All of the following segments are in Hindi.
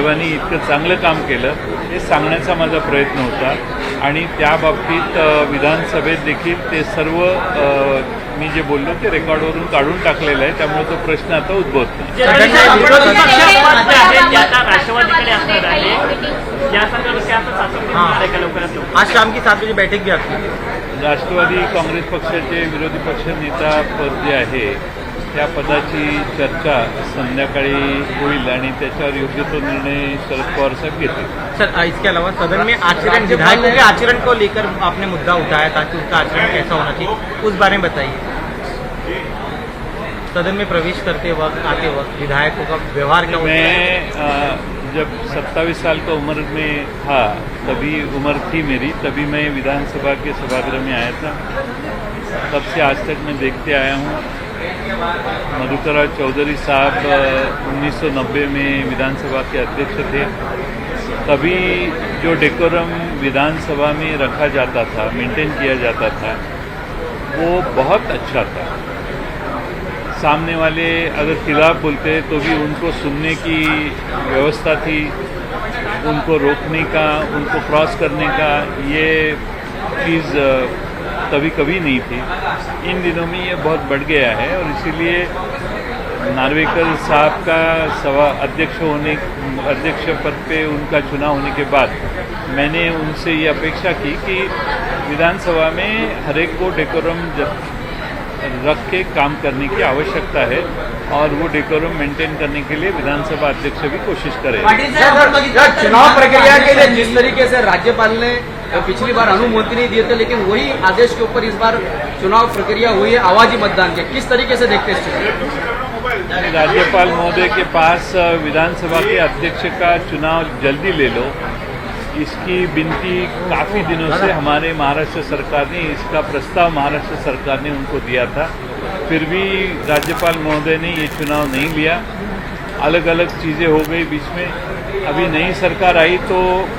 साहेबांनी इतकं चांगलं काम केलं हे सांगण्याचा माझा प्रयत्न होता आणि त्या बाबतीत विधानसभेत देखील ते सर्व मी जे बोललो ते रेकॉर्डवरून काढून टाकलेलं आहे, त्यामुळे तो प्रश्न आता उद्भवत नाही. आज शाम की 7 बजे बैठक भी आपकी. राष्ट्रवादी काँग्रेस पक्षाचे विरोधी पक्ष नेता पद जे आहे त्या पदाची चर्चा संध्याकाळी होईल आणि त्याच्यावर योग्य तो निर्णय शरद पवार साहब घेतील. सर, इसके अलावा सदन में आचरण, विधायकों के आचरण को लेकर आपने मुद्दा उठाया ताकि उसका आचरण कैसा होना चाहिए, उस बारे में बताइए. सदन में प्रवेश करते वक्त, आते वक्त विधायकों का व्यवहार क्या होता है? मैं जब 27 साल का उम्र में था, तभी उम्र थी मेरी, तभी मैं विधानसभा के सभागृह में आया था. तब से आज तक मैं देखते आया हूँ. मधुकर चौधरी साहब 1990 में विधानसभा के अध्यक्ष थे. तभी जो डेकोरम विधानसभा में रखा जाता था, मेंटेन किया जाता था, वो बहुत अच्छा था. सामने वाले अगर खिलाफ बोलते तो भी उनको सुनने की व्यवस्था थी, उनको रोकने का, उनको क्रॉस करने का ये चीज़ तभी कभी नहीं थी. इन दिनों में ये बहुत बढ़ गया है और इसीलिए नार्वेकर साहब का अध्यक्ष पद पे उनका चुनाव होने के बाद मैंने उनसे ये अपेक्षा की कि विधानसभा में हर एक को डेकोरम रख के काम करने की आवश्यकता है और वो डेकोरम मेंटेन करने के लिए विधानसभा अध्यक्ष भी कोशिश करें. चुनाव प्रक्रिया के लिए जिस तरीके से राज्यपाल ने पिछली बार अनुमति नहीं दिए थे, लेकिन वही आदेश के ऊपर इस बार चुनाव प्रक्रिया हुई है आवाजी मतदान के, किस तरीके से देखते हैं? राज्यपाल महोदय के पास विधानसभा के अध्यक्ष का चुनाव जल्दी ले लो, इसकी विनती काफ़ी दिनों से हमारे महाराष्ट्र सरकार ने, इसका प्रस्ताव महाराष्ट्र सरकार ने उनको दिया था. फिर भी राज्यपाल महोदय ने ये चुनाव नहीं लिया. अलग अलग चीज़ें हो गई बीच में. अभी नई सरकार आई तो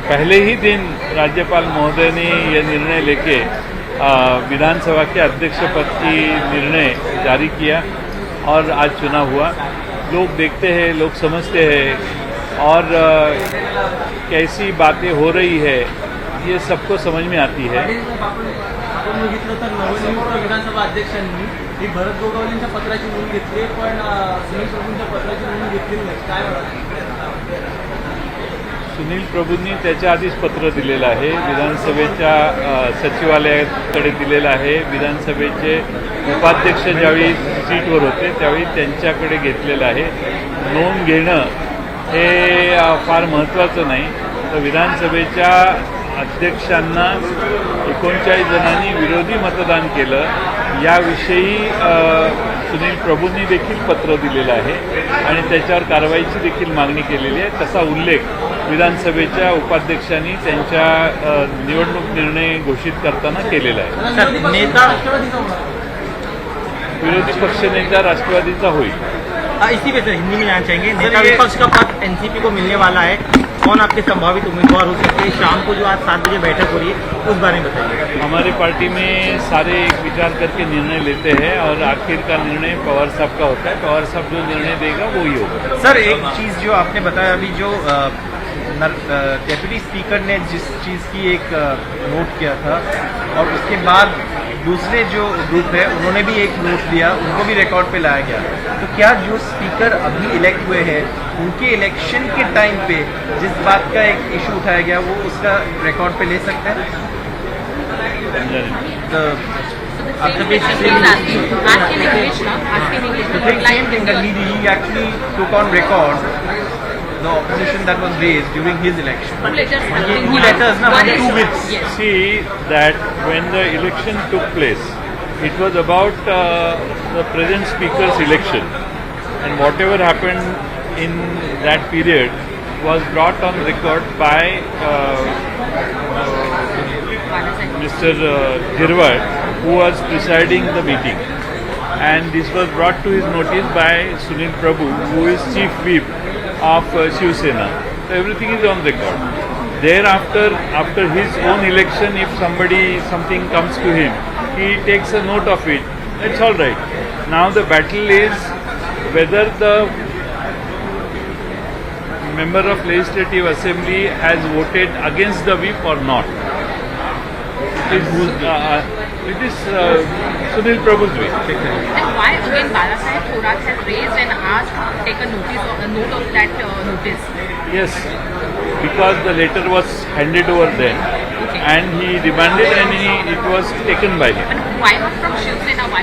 पहले ही दिन राज्यपाल महोदय ने यह निर्णय लेके विधानसभा के अध्यक्ष पद की निर्णय जारी किया और आज चुनाव हुआ. लोग देखते हैं, लोग समझते हैं और कैसी बातें हो रही है ये सबको समझ में आती है. आपण बघितलं तर नवनियुक्त विधानसभा अध्यक्षांनी ही भरत गोगावलेंच्या पत्राची नोंद घेतली पण सुनील प्रभूंच्या पत्राची नोंद घेतलेली नाही. काय वाटतं? सुनील प्रभूंनी त्याच्या आधीच पत्र दिलेलं आहे, विधानसभेच्या सचिवालयाकडे दिलेलं आहे. विधानसभेचे उपाध्यक्ष ज्यावेळी सीटवर होते त्यावेळी त्यांच्याकडे घेतलेलं आहे. नोंद घेणं हे फार महत्त्वाचं नाही. तर विधानसभेच्या अध्यक्षांना 39 जणांनी विरोधी मतदान केलं याविषयी सुनील प्रभूंनी देखील पत्र दिलेलं आहे आणि त्याच्यावर कारवाईची देखील मागणी केलेली आहे. तसा उल्लेख विधानसभेच्या उपाध्यक्षांनी त्यांच्या निवडणूक निर्णय घोषित करताना केलेला आहे. नेता विरोधी पक्ष नेता राष्ट्रवादीचा होईल. इसी पे सर हिंदी में जानना चाहेंगे, नेता विपक्ष का पद एनसीपी को मिलने वाला है, कौन आपके संभावित उम्मीदवार हो सकते हैं? शाम को जो आज 7 बजे बैठक हो रही है उस बारे में बताइए. हमारी पार्टी में सारे एक विचार करके निर्णय लेते हैं और आखिर का निर्णय पवार साहब का होता है. पवार साहब जो निर्णय देगा वही होगा. सर, एक चीज़ जो आपने बताया अभी, जो डेप्यूटी स्पीकर ने जिस चीज़ की एक नोट किया था और उसके बाद दूसरे जो ग्रुप है उन्होंने भी एक नोट दिया, उनको भी रिकॉर्ड पे लाया गया. तो क्या जो स्पीकर अभी इलेक्ट हुए हैं उनके इलेक्शन के टाइम पे जिस बात का एक इशू उठाया गया वो उसका रिकॉर्ड पे ले सकते हैं? The opposition that was raised during his election. Two letters, two bits. See that when the election took place, it was about the present speaker's election, and whatever happened in that period was brought on record by Mr. Girwar, who was presiding the meeting, and this was brought to his notice by Sunil Prabhu, who is chief whip of Shiv Sena. So everything is on record. Thereafter, after his own election, if something comes to him, he takes a note of it. That's all right. Now the battle is whether the member of Legislative Assembly has voted against the whip or not. It is Sunil Prabhu's whip. And why again Balasaheb Thorat has raised and asked to take a note of that notice? Yes, because the letter was handed over then, and he demanded, and it was taken by him. But why not from Shiv Sena? Why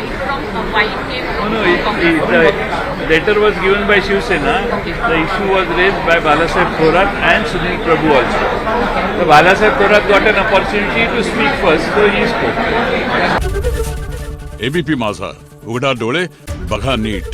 it came from No, Congress? the letter was given by Shiv Sena. The issue was raised by Balasaheb Thorat and Sunil Prabhu also. So Balasaheb Thorat got an opportunity to speak first, so he spoke. ABP माझा, उघडा डोळे बघा नीट.